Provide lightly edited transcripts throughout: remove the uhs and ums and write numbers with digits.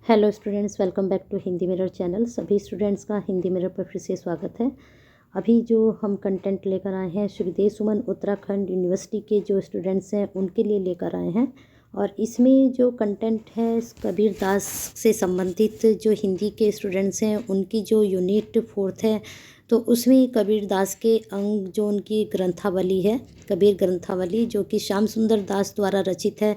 Hello students, welcome back to Hindi mirror channel. सभी students का Hindi mirror पर फिर से स्वागत है। अभी जो हम कंटेंट लेकर आए हैं श्रीदेव सुमन उत्तराखंड यूनिवर्सिटी के जो स्टूडेंट्स हैं उनके लिए लेकर आए हैं। और इसमें जो कंटेंट है कबीर दास से संबंधित जो हिंदी के स्टूडेंट्स हैं उनकी जो यूनिट 4 है तो उसमें कबीर दास के अंग जो उनकी ग्रंथावली है, कबीर ग्रंथावली, जो कि श्याम सुंदर दास द्वारा रचित है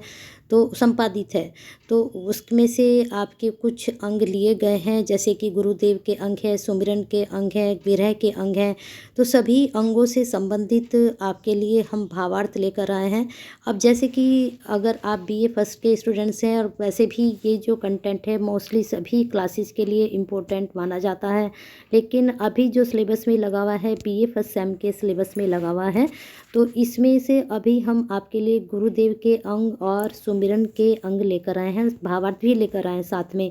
तो संपादित है, तो उसमें से आपके कुछ अंग लिए गए हैं, जैसे कि गुरुदेव के अंग है, सुमिरन के अंग है, विरह के अंग हैं। तो सभी अंगों से संबंधित आपके लिए हम भावार्थ लेकर आए हैं। अब जैसे कि अगर आप बीए फर्स्ट के स्टूडेंट्स हैं, और वैसे भी ये जो कंटेंट है मोस्टली सभी क्लासेस के लिए इम्पोर्टेंट माना जाता है, लेकिन अभी जो सिलेबस में लगा हुआ है बीए फर्स्ट सेम के सिलेबस में लगा हुआ है, तो इसमें से अभी हम आपके लिए गुरुदेव के अंग और सुमिरन के अंग लेकर आए हैं, भावार्थ भी लेकर आए हैं साथ में।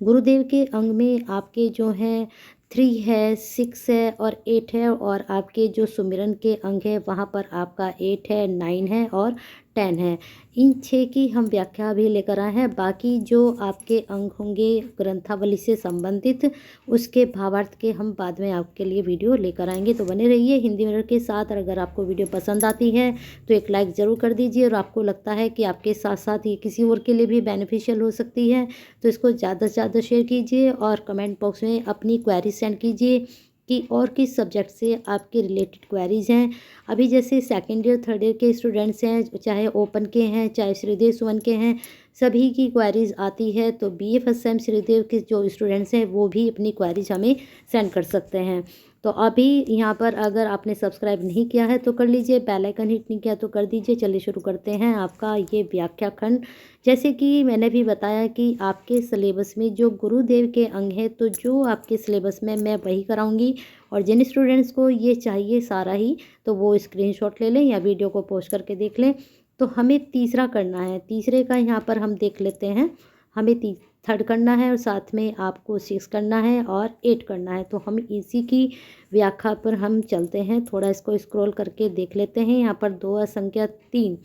गुरुदेव के अंग में आपके जो हैं 3 है, 6 है और 8 है, और आपके जो सुमिरन के अंग है वहाँ पर आपका 8 है, 9 है और 10 है। इन 6 की हम व्याख्या भी लेकर आए हैं। बाकी जो आपके अंग होंगे ग्रंथावली से संबंधित, उसके भावार्थ के हम बाद में आपके लिए वीडियो लेकर आएंगे। तो बने रहिए हिंदी मिरर के साथ। और अगर आपको वीडियो पसंद आती है तो एक लाइक ज़रूर कर दीजिए, और आपको लगता है कि आपके साथ साथ ये किसी और के लिए भी बेनिफिशियल हो सकती है तो इसको ज़्यादा से ज़्यादा शेयर कीजिए, और कमेंट बॉक्स में अपनी क्वेरी सेंड कीजिए कि और किस सब्जेक्ट से आपके रिलेटेड क्वेरीज़ हैं। अभी जैसे सेकेंड ईयर थर्ड ईयर के स्टूडेंट्स हैं, चाहे ओपन के हैं चाहे श्रीदेव सुमन के हैं, सभी की क्वेरीज़ आती है। तो बीए फर्स्ट सेम श्रीदेव के जो स्टूडेंट्स हैं वो भी अपनी क्वेरीज हमें सेंड कर सकते हैं। तो अभी यहाँ पर अगर आपने सब्सक्राइब नहीं किया है तो कर लीजिए, बेल आइकन हिट नहीं किया तो कर दीजिए। चलिए शुरू करते हैं आपका ये व्याख्या खंड। जैसे कि मैंने भी बताया कि आपके सिलेबस में जो गुरुदेव के अंग हैं, तो जो आपके सिलेबस में मैं वही कराऊंगी, और जिन स्टूडेंट्स को ये चाहिए सारा ही तो वो स्क्रीनशॉट ले लें या वीडियो को पोस्ट करके देख लें। तो हमें तीसरा करना है, तीसरे का यहाँ पर हम देख लेते हैं। हमें थर्ड करना है, और साथ में आपको 6 करना है और 8 करना है। तो हम इसी की व्याख्या पर हम चलते हैं। थोड़ा इसको स्क्रॉल करके देख लेते हैं। यहाँ पर दोहा संख्या 3,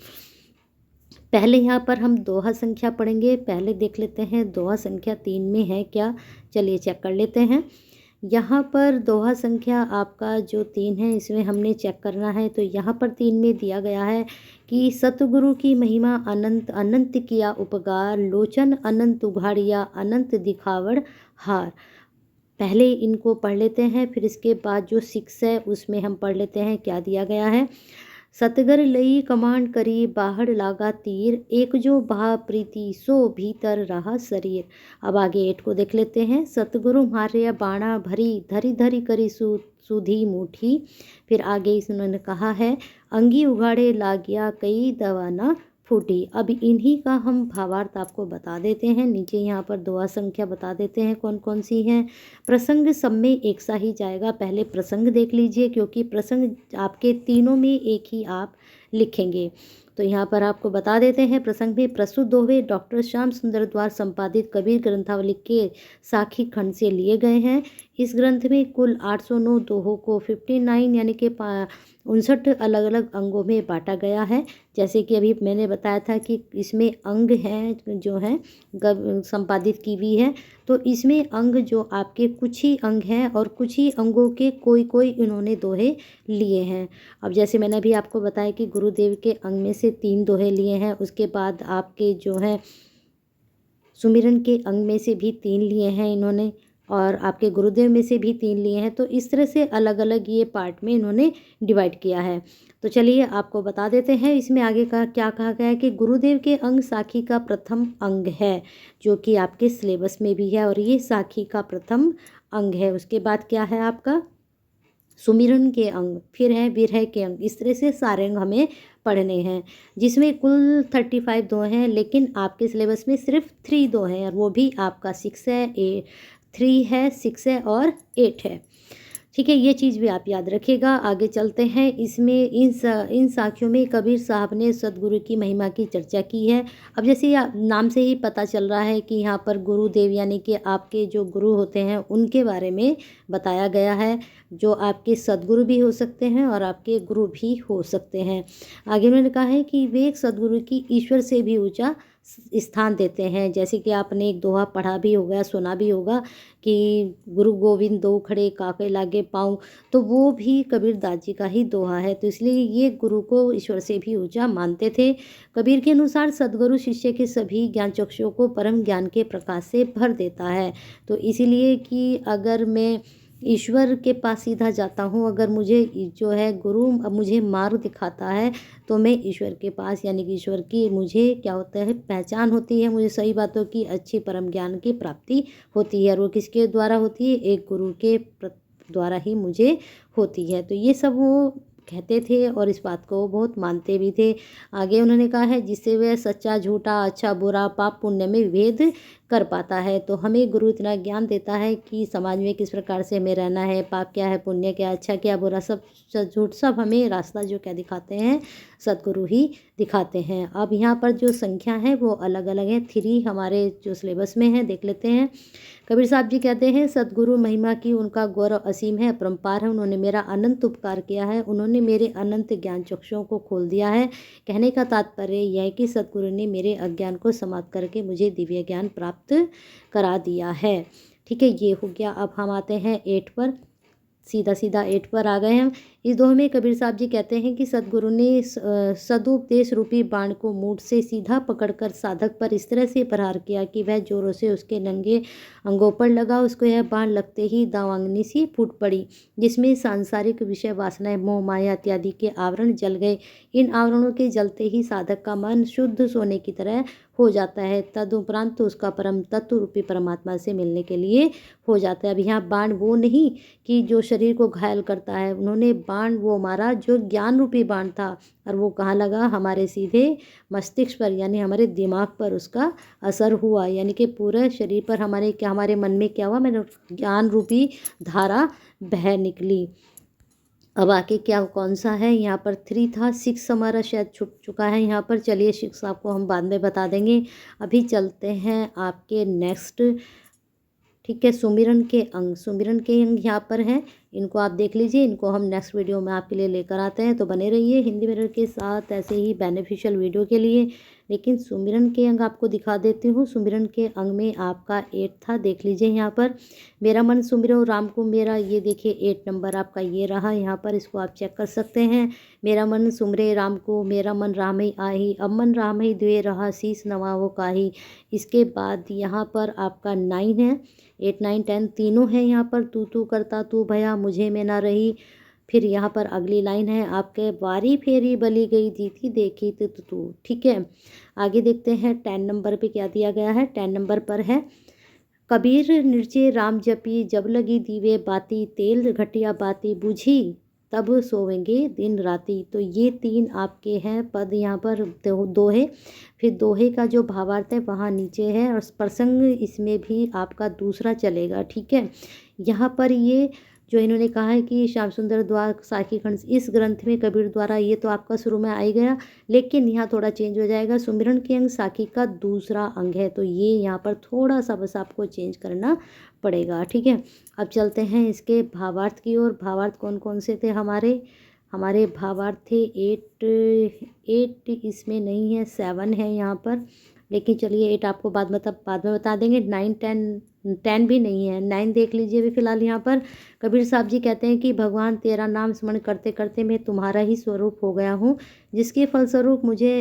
पहले यहाँ पर हम दोहा संख्या पढ़ेंगे। पहले देख लेते हैं दोहा संख्या 3 में है क्या, चलिए चेक कर लेते हैं। यहाँ पर दोहा संख्या आपका जो 3 है इसमें हमने चेक करना है। तो यहाँ पर 3 में दिया गया है कि सतगुरु की महिमा अनंत, अनंत किया उपकार, लोचन अनंत उघाड़िया, अनंत दिखावड़ हार। पहले इनको पढ़ लेते हैं, फिर इसके बाद जो 6 है उसमें हम पढ़ लेते हैं क्या दिया गया है। सतगर लई कमांड करी, बाहर लागा तीर, एक जो बहा प्रीति सो भीतर रहा शरीर। अब आगे 8 को देख लेते हैं। सतगुरु मारे बाणा भरी, धरी धरी करी सुधी मुठी। फिर आगे इन्होंने कहा है, अंगी उघाड़े लागिया कई दवाना फूटी। अब इन्हीं का हम भावार्थ आपको बता देते हैं। नीचे यहाँ पर दोहा संख्या बता देते हैं कौन कौन सी हैं। प्रसंग सब में एक सा ही जाएगा, पहले प्रसंग देख लीजिए, क्योंकि प्रसंग आपके तीनों में एक ही आप लिखेंगे। तो यहाँ पर आपको बता देते हैं, प्रसंग में प्रस्तुत दोहे डॉक्टर श्याम सुंदर द्वारा संपादित कबीर ग्रंथावली के साखी खंड से लिए गए हैं। इस ग्रंथ में कुल 809 दोहों को 59 यानी कि 59 अलग अलग अंगों में बांटा गया है। जैसे कि अभी मैंने बताया था कि इसमें अंग हैं जो हैं संपादित की हुई है, तो इसमें अंग जो आपके कुछ ही अंग हैं और कुछ ही अंगों के कोई कोई इन्होंने दोहे लिए हैं। अब जैसे मैंने अभी आपको बताया कि गुरुदेव के अंग में से 3 दोहे लिए हैं, उसके बाद आपके जो हैं सुमिरन के अंग में से भी 3 लिए हैं इन्होंने, और आपके गुरुदेव में से भी 3 लिए हैं। तो इस तरह से अलग अलग ये पार्ट में इन्होंने डिवाइड किया है। तो चलिए आपको बता देते हैं इसमें आगे का क्या कहा गया है कि गुरुदेव के अंग साखी का प्रथम अंग है, जो कि आपके सिलेबस में भी है, और ये साखी का प्रथम अंग है। उसके बाद क्या है आपका सुमिरन के अंग, फिर है विरह के अंग। इस तरह से सारे अंग हमें पढ़ने हैं, जिसमें कुल 35 दो हैं, लेकिन आपके सिलेबस में सिर्फ 3 दो हैं, और वो भी आपका 6 है, 3 है, 6 है और 8 है। ठीक है, ये चीज़ भी आप याद रखिएगा। आगे चलते हैं। इसमें इन साखियों में कबीर साहब ने सदगुरु की महिमा की चर्चा की है। अब जैसे नाम से ही पता चल रहा है कि यहाँ पर गुरुदेव यानी कि आपके जो गुरु होते हैं उनके बारे में बताया गया है, जो आपके सदगुरु भी हो सकते हैं और आपके गुरु भी हो सकते हैं। आगे उन्होंने कहा है कि वे एक सदगुरु की ईश्वर से भी ऊंचा स्थान देते हैं। जैसे कि आपने एक दोहा पढ़ा भी होगा, सुना भी होगा कि गुरु गोविंद दो खड़े काके लागे पाँव, तो वो भी कबीरदास जी का ही दोहा है। तो इसलिए ये गुरु को ईश्वर से भी ऊंचा मानते थे। कबीर के अनुसार सद्गुरु शिष्य के सभी ज्ञान चक्षुओं को परम ज्ञान के प्रकाश से भर देता है। तो इसीलिए कि अगर मैं ईश्वर के पास सीधा जाता हूँ, अगर मुझे जो है गुरु अब मुझे मार्ग दिखाता है, तो मैं ईश्वर के पास यानी कि ईश्वर की मुझे क्या होता है पहचान होती है, मुझे सही बातों की अच्छी परम ज्ञान की प्राप्ति होती है। और वो किसके द्वारा होती है? एक गुरु के द्वारा ही मुझे होती है। तो ये सब वो कहते थे और इस बात को बहुत मानते भी थे। आगे उन्होंने कहा है जिससे वह सच्चा झूठा अच्छा बुरा पाप पुण्य में विभेद कर पाता है। तो हमें गुरु इतना ज्ञान देता है कि समाज में किस प्रकार से हमें रहना है, पाप क्या है, पुण्य क्या, अच्छा क्या, बुरा, सब झूठ, सब हमें रास्ता जो क्या दिखाते हैं, सद्गुरु ही दिखाते हैं। अब यहाँ पर जो संख्या है वो अलग अलग है, 3 हमारे जो सिलेबस में है, देख लेते हैं। कबीर साहब जी कहते हैं सद्गुरु महिमा की उनका गौरव असीम है, अपरंपार है। उन्होंने मेरा अनंत उपकार किया है, उन्होंने मेरे अनंत ज्ञान चक्षुओं को खोल दिया है। कहने का तात्पर्य यह है कि सद्गुरु ने मेरे अज्ञान को समाप्त करके मुझे दिव्य ज्ञान प्राप्त करा दिया है। ठीक है, ये हो गया। अब हम आते हैं 8 पर, सीधा सीधा 8 पर आ गए हम। इस दोहे में कबीर साहब जी कहते हैं कि सद्गुरु ने सदुपदेश रूपी बाण को मूठ से सीधा पकड़कर साधक पर इस तरह से प्रहार किया कि वह जोरों से उसके नंगे अंगों पर लगा। उसको यह बाण लगते ही दावांगनी सी फूट पड़ी, जिसमें सांसारिक विषय वासनाएं मोह माया इत्यादि के आवरण जल गए। इन आवरणों के जलते ही साधक का मन शुद्ध सोने की तरह हो जाता है। तदुपरांत तो उसका परम तत्व रूपी परमात्मा से मिलने के लिए हो जाता है। अब यहाँ बाण वो नहीं कि जो शरीर को घायल करता है, उन्होंने बाण वो मारा जो ज्ञान रूपी बाण था, और वो कहाँ लगा? हमारे सीधे मस्तिष्क पर, यानी हमारे दिमाग पर उसका असर हुआ, यानी कि पूरे शरीर पर हमारे मन में क्या हुआ? मैंने ज्ञान रूपी धारा बह निकली। अब आके क्या कौन सा है? यहाँ पर 3 था, 6 हमारा शायद छूट चुका है यहाँ पर। चलिए 6 आपको हम बाद में बता देंगे। अभी चलते हैं आपके नेक्स्ट। ठीक है, सुमिरन के अंग, सुमिरन के अंग यहाँ पर हैं, इनको आप देख लीजिए। इनको हम नेक्स्ट वीडियो में आपके लिए लेकर आते हैं, तो बने रहिए हिंदी मिरर के साथ ऐसे ही बेनिफिशियल वीडियो के लिए। लेकिन सुमिरन के अंग आपको दिखा देती हूँ। सुमिरन के अंग में आपका 8 था, देख लीजिए यहाँ पर। मेरा मन सुमिरो राम को मेरा, ये देखिए 8 नंबर आपका ये रहा यहाँ पर, इसको आप चेक कर सकते हैं। मेरा मन सुमरे राम को, मेरा मन राम ही आही, अब मन राम ही द्वे रहा, शीस नवा वो काही। इसके बाद यहाँ पर आपका 9 है, 8 9 10 तीनों है यहाँ पर। तू करता तू भया मुझे में ना रही। फिर यहाँ पर अगली लाइन है आपके, वारी फेरी बली गई जीती देखी तू। ठीक है, आगे देखते हैं 10 नंबर पे क्या दिया गया है। 10 नंबर पर है, कबीर निर्चे राम जपी, जब लगी दीवे बाती, तेल घटिया बाती बुझी, तब सोवेंगे दिन राती। तो ये 3 आपके हैं पद यहाँ पर, दोहे। फिर दोहे का जो भावार्थ है वहाँ नीचे है, और प्रसंग इसमें भी आपका दूसरा चलेगा। ठीक है, यहाँ पर ये जो इन्होंने कहा है कि श्याम सुंदर द्वार साखी खंड, इस ग्रंथ में कबीर द्वारा, ये तो आपका शुरू में आ ही गया, लेकिन यहाँ थोड़ा चेंज हो जाएगा। सुमिरन के अंग साखी का दूसरा अंग है, तो ये यहाँ पर थोड़ा सा बस आपको चेंज करना पड़ेगा। ठीक है, अब चलते हैं इसके भावार्थ की ओर। भावार्थ कौन कौन से थे हमारे भावार्थ थे 8 इसमें नहीं है, 7 है यहाँ पर, लेकिन चलिए 8 आपको बाद में बता देंगे। 9 10 भी नहीं है, 9 देख लीजिए अभी फिलहाल यहाँ पर। कबीर साहब जी कहते हैं कि भगवान तेरा नाम स्मरण करते करते मैं तुम्हारा ही स्वरूप हो गया हूँ, जिसके फलस्वरूप मुझे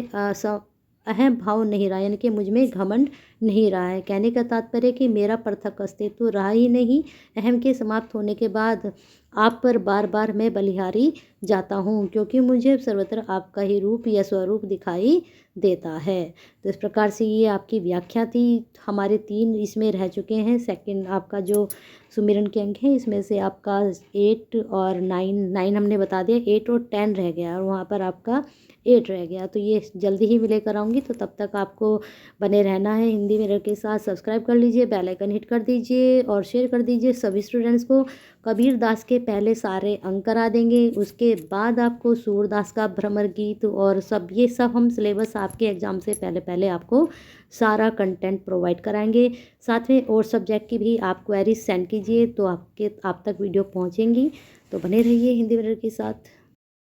अहम भाव नहीं रहा, यानी कि मुझ में घमंड नहीं रहा है। कहने का तात्पर्य कि मेरा पृथक अस्तित्व रहा ही नहीं। अहम के समाप्त होने के बाद आप पर बार बार मैं बलिहारी जाता हूँ, क्योंकि मुझे सर्वत्र आपका ही रूप या स्वरूप दिखाई देता है। तो इस प्रकार से ये आपकी व्याख्या थी। हमारे 3 इसमें रह चुके हैं। सेकंड आपका जो सुमिरन के अंक है, इसमें से आपका 8 और 9 हमने बता दिया, 8 और 10 रह गया, और वहाँ पर आपका 8 रह गया। तो ये जल्दी ही लेकर आऊँगी, तो तब तक आपको बने रहना है हिंदी मिरर के साथ। सब्सक्राइब कर लीजिए, बेल आइकन हिट कर दीजिए और शेयर कर दीजिए सभी स्टूडेंट्स को। कबीर दास के पहले सारे अंक करा देंगे, उसके बाद आपको सूरदास का भ्रमर गीत और सब, ये सब हम सिलेबस आपके एग्ज़ाम से पहले आपको सारा कंटेंट प्रोवाइड कराएंगे। साथ में और सब्जेक्ट की भी आप क्वेरीज सेंड कीजिए, तो आप तक वीडियो पहुंचेंगी। तो बने रहिए हिंदी मिरर के साथ।